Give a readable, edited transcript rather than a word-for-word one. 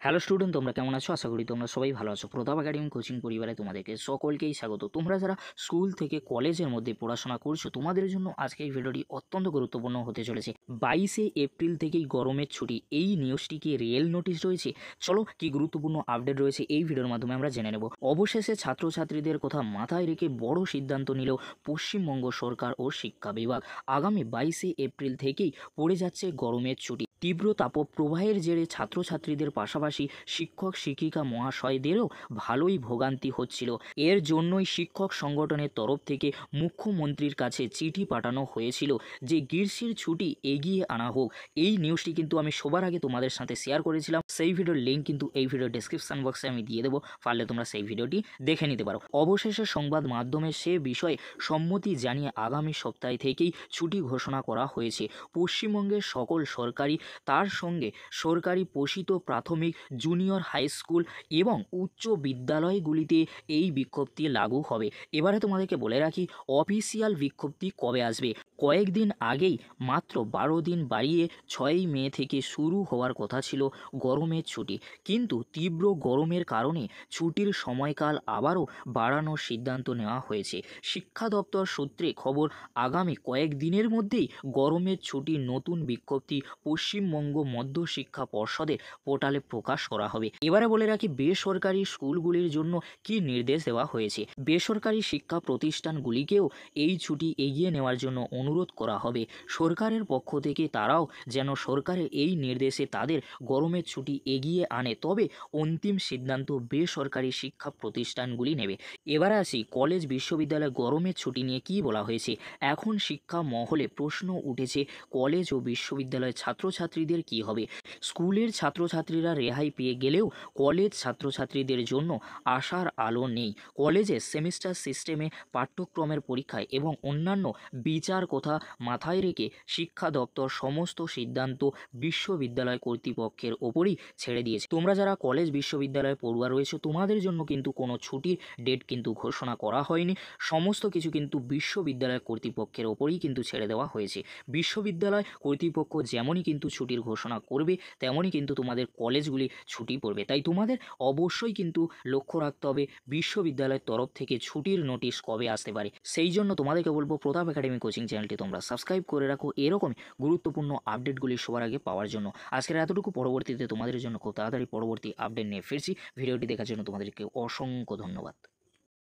Hello student, তোমরা কেমন আছো? আশা করি তোমরা সবাই ভালো আছো। প্রতাপ একাডেমি কোচিং পরিবারে তোমাদেরকে সকলকেই স্বাগত। তোমরা যারা স্কুল থেকে কলেজের মধ্যে পড়াশোনা করছো, তোমাদের জন্য আজকে এই ভিডিওটি অত্যন্ত গুরুত্বপূর্ণ হতে চলেছে। 22শে এপ্রিল থেকেই গরমের ছুটি, এই নিউজটি কি রিয়েল নোটিশ রয়েছে? চলো কি গুরুত্বপূর্ণ আপডেট রয়েছে এই ভিডিওর মাধ্যমে আমরা জেনে নেব। অবশেষে ছাত্রছাত্রীদের কথা মাথায় রেখে বড় সিদ্ধান্ত নিল পশ্চিমবঙ্গ সরকার ও শিক্ষা বিভাগ। আগামী 22শে এপ্রিল থেকেই পড়ে যাচ্ছে গরমের ছুটি। তীব্র তাপপ্রবাহের জেরে ছাত্রছাত্রীদের পাশাপাশি শিক্ষক শিক্ষিকা মহাশয়দেরও ভালোই ভোগান্তি হচ্ছিল। এর জন্যই শিক্ষক সংগঠনের তরফ থেকে মুখ্যমন্ত্রীর কাছে চিঠি পাঠানো হয়েছিল যে গ্রীষ্মের ছুটি এগিয়ে আনা হোক। এই নিউজটি কিন্তু আমি সবার আগে তোমাদের সাথে শেয়ার করেছিলাম। সেই ভিডিওর লিঙ্ক কিন্তু এই ভিডিও ডেসক্রিপশন বক্সে আমি দিয়ে দেবো, পারলে তোমরা সেই ভিডিওটি দেখে নিতে পারো। অবশেষে সংবাদ মাধ্যমে সে বিষয়ে সম্মতি জানিয়ে আগামী সপ্তাহ থেকেই ছুটি ঘোষণা করা হয়েছে। পশ্চিমবঙ্গের সকল সরকারি, তার সঙ্গে সরকারি পোষিত প্রাথমিক, জুনিয়র হাই স্কুল এবং উচ্চ বিদ্যালয়গুলিতে এই বিজ্ঞপ্তি লাগু হবে। এবারে তোমাদেরকে বলে রাখি অফিসিয়াল বিজ্ঞপ্তি কবে আসবে। কয়েকদিন আগেই মাত্র 12 দিন বাড়িয়ে 6ই মে থেকে শুরু হওয়ার কথা ছিল গরমের ছুটি, কিন্তু তীব্র গরমের কারণে ছুটির সময়কাল আবারও বাড়ানোর সিদ্ধান্ত নেওয়া হয়েছে। শিক্ষা দপ্তর সূত্রে খবর, আগামী কয়েকদিনের মধ্যেই গরমের ছুটির নতুন বিজ্ঞপ্তি পশ্চিমবঙ্গ মধ্যশিক্ষা পর্ষদের পোর্টালে প্রকাশ করা হবে। এবারে বলে রাখি বেসরকারি স্কুলগুলির জন্য কি নির্দেশ দেওয়া হয়েছে। বেসরকারি শিক্ষা প্রতিষ্ঠানগুলিকেও এই ছুটি এগিয়ে নেওয়ার জন্য অনুরোধ করা হবে। সরকারের পক্ষ থেকে তারাও যেন সরকারের এই নির্দেশে তাদের গরমের ছুটি এগিয়ে আনে, তবে অন্তিম সিদ্ধান্ত বেসরকারি শিক্ষা প্রতিষ্ঠানগুলি নেবে। এবারে আসি কলেজ বিশ্ববিদ্যালয় গরমের ছুটি নিয়ে কি বলা হয়েছে। এখন শিক্ষা মহলে প্রশ্ন উঠেছে, কলেজ ও বিশ্ববিদ্যালয়ের ছাত্রছাত্রীদের কি হবে। স্কুলের ছাত্রছাত্রীরা রেহাই পেয়ে গেলেও কলেজ ছাত্রছাত্রীদের জন্য আশার আলো নেই। কলেজের সেমিস্টার সিস্টেমে পাঠ্যক্রমের পরীক্ষায় এবং অন্যান্য বিচার কথা মাথায় রেখে শিক্ষা দপ্তর সমস্ত সিদ্ধান্ত বিশ্ববিদ্যালয় কর্তৃপক্ষের ওপরই ছেড়ে দিয়েছে। তোমরা যারা কলেজ বিশ্ববিদ্যালয়ে পড়ুয়া রয়েছে, তোমাদের জন্য কিন্তু কোনো ছুটির ডেট কিন্তু ঘোষণা করা হয়নি। সমস্ত কিছু কিন্তু বিশ্ববিদ্যালয় কর্তৃপক্ষের ওপরই কিন্তু ছেড়ে দেওয়া হয়েছে। বিশ্ববিদ্যালয় কর্তৃপক্ষ যেমনই কিন্তু ছুটির ঘোষণা করবে, তেমনই কিন্তু তোমাদের কলেজগুলি ছুটি পড়বে। তাই তোমাদের অবশ্যই কিন্তু লক্ষ্য রাখতে হবে বিশ্ববিদ্যালয়ের তরফ থেকে ছুটির নোটিশ কবে আসতে পারে। সেই জন্য তোমাদেরকে বলবো প্রতাপ একাডেমি কোচিং চ্যানেলটি তোমরা সাবস্ক্রাইব করে রাখো এরকমই গুরুত্বপূর্ণ আপডেটগুলি সবার আগে পাওয়ার জন্য। আজকের এতটুকু, পরবর্তীতে তোমাদের জন্য খুব তাড়াতাড়ি পরবর্তী আপডেট নিয়ে ফিরছি। ভিডিওটি দেখার জন্য তোমাদেরকে অসংখ্য ধন্যবাদ।